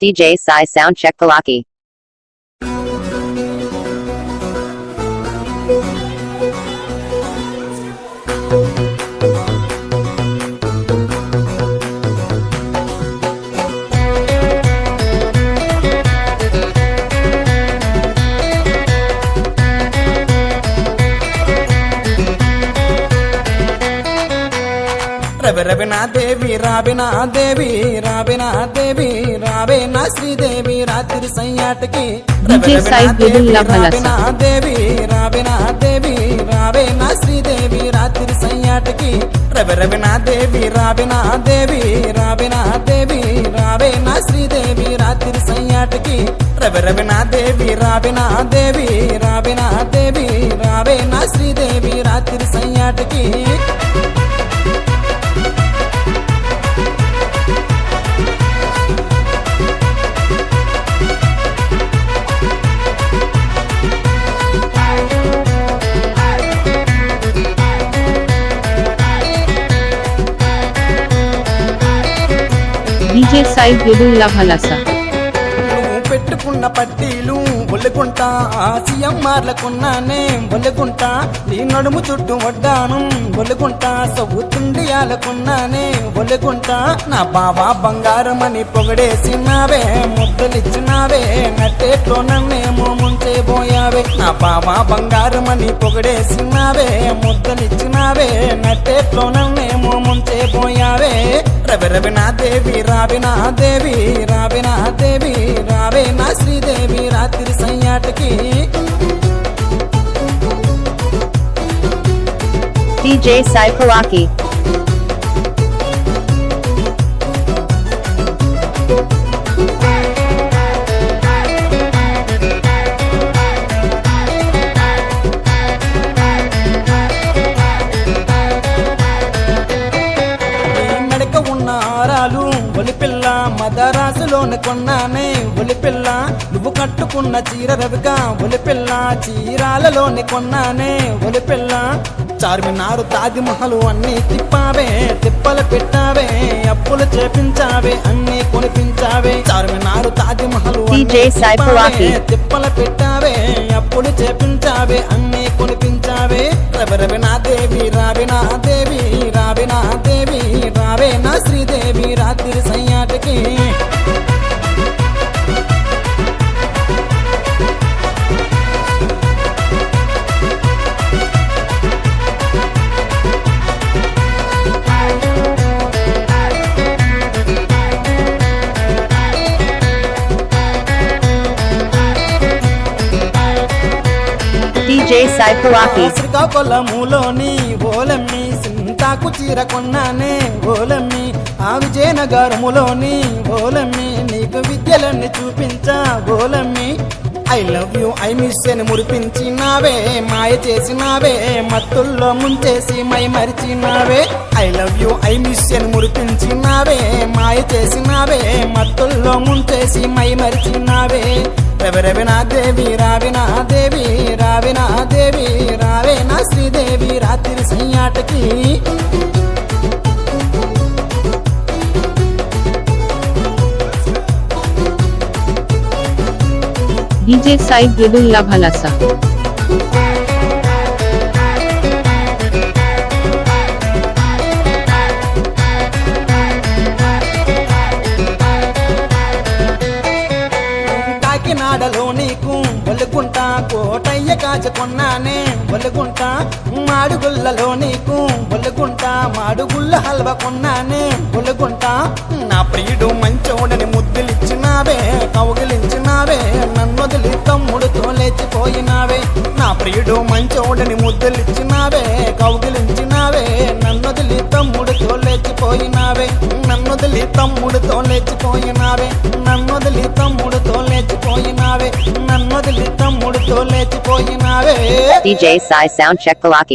DJ Sai Soundcheck Palaki. Raveena Devi Rabina Devi Rabina Devi రావేనా శ్రీదేవి రాత్రి సయ్యాటకి రాబినా దేవి రాబినా దేవి రావేనా శ్రీదేవి రాత్రి సయ్యాటకి రవినా దేవి రాబినా దేవి రాబినా దేవి రావేనా శ్రీదేవి రాత్రి సయ్యాటకి రవినా దేవి రాబినా దేవి రాబినా దేవి రావేనా శ్రీదేవి రాత్రి సయ్యాటకి DJ Sai Vidula Bhalasa. పెట్టుకున్న పట్టీలు ఒళ్ళుకుంటా ఆసియం మార్లకున్నానే ఒళ్ళుకుంటా నీ నడుము చుట్టూ వడ్డాను ఒళ్ళుకుంటా సవ్వుతుండియాలకున్నానే ఒళ్ళుకుంటా నా బావా బంగారమని పొగడేసినావే ముద్దలిచ్చినావే నట్టేట్లో నన్నేమో ముంచేపోయావే నా బావా బంగారమని పొగడేసినావే ముద్దలిచ్చినావే నట్టేట్లో నన్నేమో ముంచేపోయావే రవినా దేవి రాబినా దేవి రాబినా దేవి రావేనా శ్రీదేవి రాత్రి సయ్యాటకి DJ Sai Palaki. ఒలిపిల్ల మదరాసులోని కొన్నానే ఒలిపిల్ల నువ్వు కట్టుకున్న చీర రవిగా ఒలిపిల్ల చీరాలలోని కొన్నానే ఒలిపిల్ల చార్మినారు తాజ్మహల్ అన్ని తిప్పావే తిప్పలు పెట్టావే అప్పులు చేపించావే అన్ని కొనిపించావే చార్మినారు తాజ్మహల్ తిప్పలు పెట్టావే అప్పులు చేపించావే అన్ని కొనిపించావే రవినా దేవి రాబినా దేవి రాబినా దేవి రావేనా శ్రీదేవి రాత్రి సయ్యాటకి DJ Sai Palaki. శ్రీకాకుళములోని ఓలమ్మి సింతాకు చీర కొన్నానే ఓలమ్మి ఆ విజయనగరములోని ఓలమ్మి నీకు విద్యలన్నీ చూపించా ఓలమ్మి I love you I miss అని మురిపించినావే మాయ చేసినావే మత్తుల్లో ముంచేసి మై మరిచినావే I love you I miss అని మురిపించినావే మాయ చేసినావే మత్తుల్లో ముంచేసి మై మరిచినావే రవినా దేవి రాబినా దేవి రాబినా దేవి రావేనా శ్రీదేవి రాత్రి సయ్యాటకి DJ Sai Vidula Bhalasa. కాకినాడలో నీకు ఒలుగుంటా కోటయ్య కాచుకున్నానే ఒలుగుంటా మాడుగుళ్ళలో నీకు ఒలుగుంటా మాడుగుళ్ళ హల్వా కొన్నానే ఒలుగుంటా నా ప్రియుడు మంచోడని ముద్దులిచ్చినావే కౌగిలించినావే నన్నొదిలి తమ్ముడుతో లేచిపోయినావే నా ప్రియుడు మంచోడని ముద్దులిచ్చినావే కౌగిలించినావే నన్నొదిలి తమ్ముడుతో లేచిపోయినావే నన్నొదిలి తమ్ముడుతో లేచిపోయినావే నన్నొదిలి తమ్ముడుతో లేచిపోయినావే నన్నొదిలి తమ్ముడుతో లేచిపోయినావే DJ Sai Soundcheck Palaki.